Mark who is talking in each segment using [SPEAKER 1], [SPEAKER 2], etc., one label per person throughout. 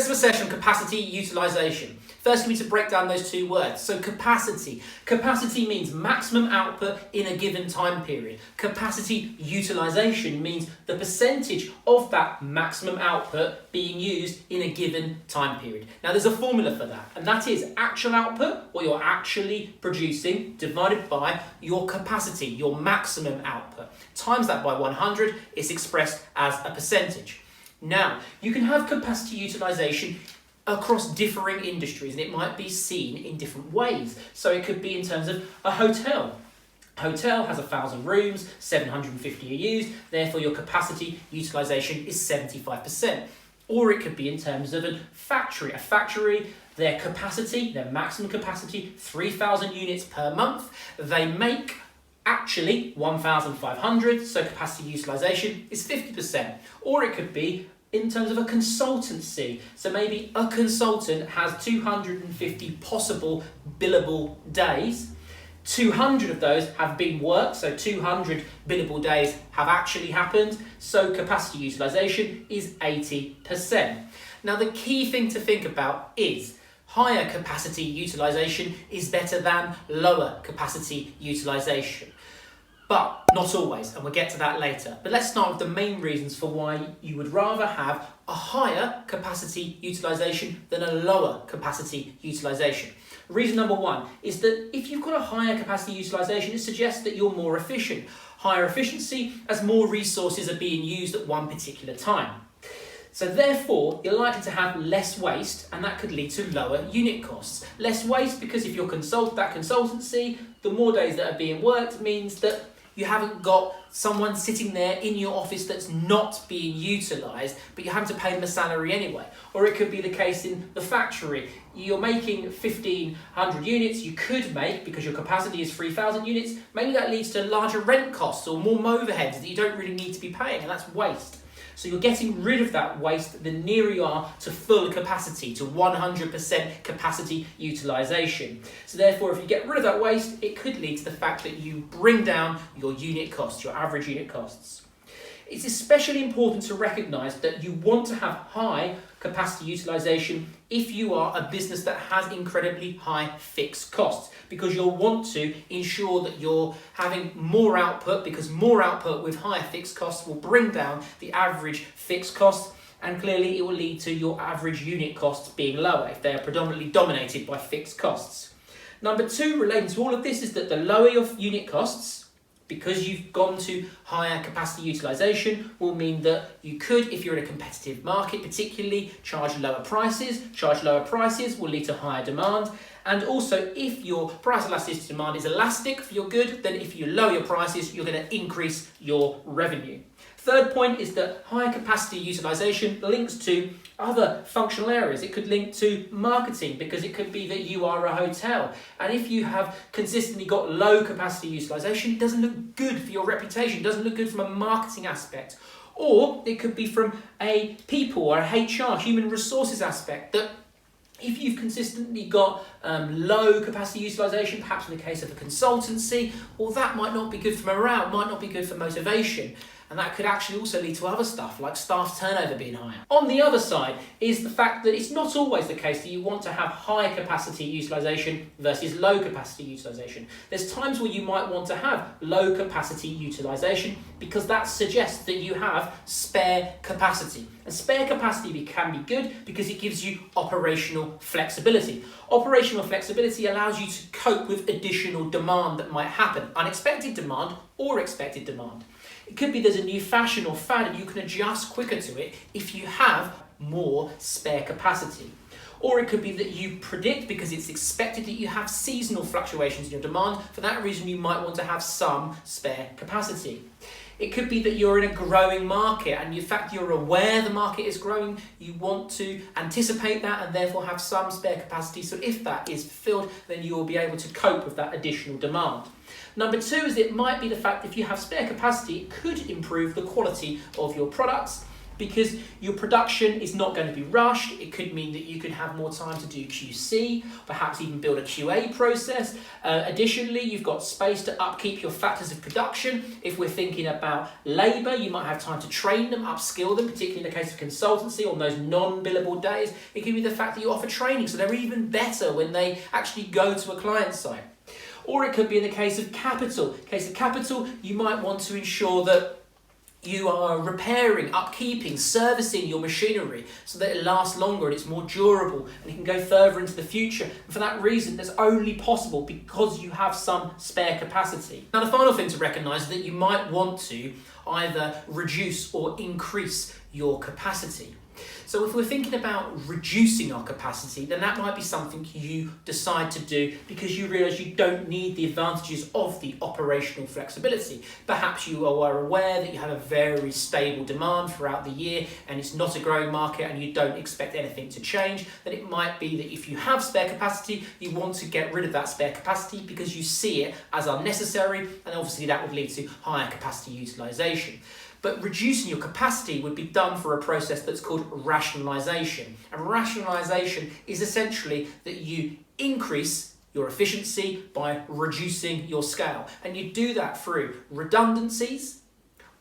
[SPEAKER 1] Let's have a session on capacity utilisation. First, we need to break down those two words. So capacity. Capacity means maximum output in a given time period. Capacity utilisation means the percentage of that maximum output being used in a given time period. Now, there's a formula for that, and that is actual output, what you're actually producing, divided by your capacity, your maximum output. Times that by 100 is expressed as a percentage. Now, you can have capacity utilisation across differing industries, and it might be seen in different ways. So it could be in terms of a hotel. A hotel has 1,000 rooms, 750 are used, therefore your capacity utilisation is 75%. Or it could be in terms of a factory. A factory, their capacity, their maximum capacity, 3,000 units per month. They make actually 1,500, so capacity utilisation is 50%. Or it could be in terms of a consultancy. So maybe a consultant has 250 possible billable days. 200 of those have been worked, so 200 billable days have actually happened, so capacity utilisation is 80%. Now, the key thing to think about is higher capacity utilisation is better than lower capacity utilisation. But not always, and we'll get to that later. But let's start with the main reasons for why you would rather have a higher capacity utilisation than a lower capacity utilisation. Reason number one is that if you've got a higher capacity utilisation, it suggests that you're more efficient. Higher efficiency as more resources are being used at one particular time. So therefore, you're likely to have less waste, and that could lead to lower unit costs. Less waste because if you're that consultancy, the more days that are being worked means that you haven't got someone sitting there in your office that's not being utilised, but you have to pay them a salary anyway. Or it could be the case in the factory. You're making 1,500 units, you could make, because your capacity is 3,000 units, maybe that leads to larger rent costs or more overheads that you don't really need to be paying, and that's waste. So you're getting rid of that waste the nearer you are to full capacity, to 100% capacity utilisation. So therefore, if you get rid of that waste, it could lead to the fact that you bring down your unit costs, your average unit costs. It's especially important to recognise that you want to have high capacity utilisation if you are a business that has incredibly high fixed costs, because you'll want to ensure that you're having more output, because more output with higher fixed costs will bring down the average fixed costs, and clearly it will lead to your average unit costs being lower if they are predominantly dominated by fixed costs. Number two, relating to all of this, is that the lower your unit costs, because you've gone to higher capacity utilisation, will mean that you could, if you're in a competitive market particularly, charge lower prices. Charge lower prices will lead to higher demand. And also, if your price elasticity demand is elastic for your good, then if you lower your prices, you're going to increase your revenue. Third point is that higher capacity utilisation links to other functional areas. It could link to marketing, because it could be that you are a hotel, and if you have consistently got low capacity utilisation, it doesn't look good for your reputation, it doesn't look good from a marketing aspect. Or it could be from a people or a HR, human resources aspect, that if you've consistently got low capacity utilisation, perhaps in the case of a consultancy, well, that might not be good for morale, might not be good for motivation. And that could actually also lead to other stuff, like staff turnover being higher. On the other side is the fact that it's not always the case that you want to have high capacity utilisation versus low capacity utilisation. There's times where you might want to have low capacity utilisation because that suggests that you have spare capacity. And spare capacity can be good because it gives you operational flexibility. Operational flexibility allows you to cope with additional demand that might happen, unexpected demand or expected demand. It could be there's a new fashion or fad and you can adjust quicker to it if you have more spare capacity. Or it could be that you predict, because it's expected, that you have seasonal fluctuations in your demand. For that reason, you might want to have some spare capacity. It could be that you're in a growing market and in fact you're aware the market is growing, you want to anticipate that and therefore have some spare capacity, so if that is fulfilled, then you will be able to cope with that additional demand. Number two is it might be the fact that if you have spare capacity, it could improve the quality of your products. because your production is not going to be rushed. It could mean that you could have more time to do QC, perhaps even build a QA process. Additionally, you've got space to upkeep your factors of production. If we're thinking about labour, you might have time to train them, upskill them, particularly in the case of consultancy on those non-billable days. It could be the fact that you offer training, so they're even better when they actually go to a client site. Or it could be in the case of capital. In the case of capital, you might want to ensure that you are repairing, upkeeping, servicing your machinery so that it lasts longer and it's more durable and it can go further into the future. And for that reason, that's only possible because you have some spare capacity. Now, the final thing to recognise is that you might want to either reduce or increase your capacity. So if we're thinking about reducing our capacity, then that might be something you decide to do because you realise you don't need the advantages of the operational flexibility. Perhaps you are aware that you have a very stable demand throughout the year and it's not a growing market and you don't expect anything to change. Then it might be that if you have spare capacity, you want to get rid of that spare capacity because you see it as unnecessary, and obviously that would lead to higher capacity utilisation. But reducing your capacity would be done for a process that's called rationalisation. And rationalisation is essentially that you increase your efficiency by reducing your scale. And you do that through redundancies,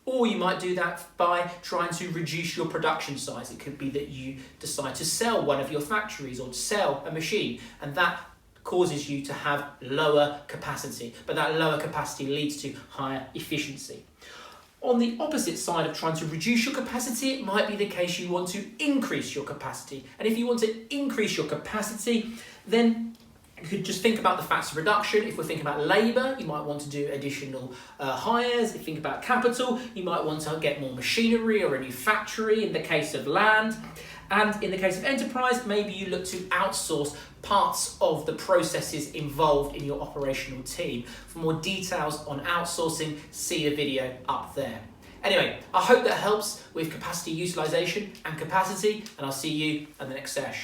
[SPEAKER 1] or you might do that by trying to reduce your production size. It could be that you decide to sell one of your factories or sell a machine, and that causes you to have lower capacity. But that lower capacity leads to higher efficiency. On the opposite side of trying to reduce your capacity, it might be the case you want to increase your capacity. And if you want to increase your capacity, then you could just think about the factors of reduction. If we're thinking about labour, you might want to do additional hires. If you think about capital, you might want to get more machinery or a new factory in the case of land. And in the case of enterprise, maybe you look to outsource parts of the processes involved in your operational team. For more details on outsourcing, see the video up there. Anyway, I hope that helps with capacity utilisation and capacity, and I'll see you at the next sesh.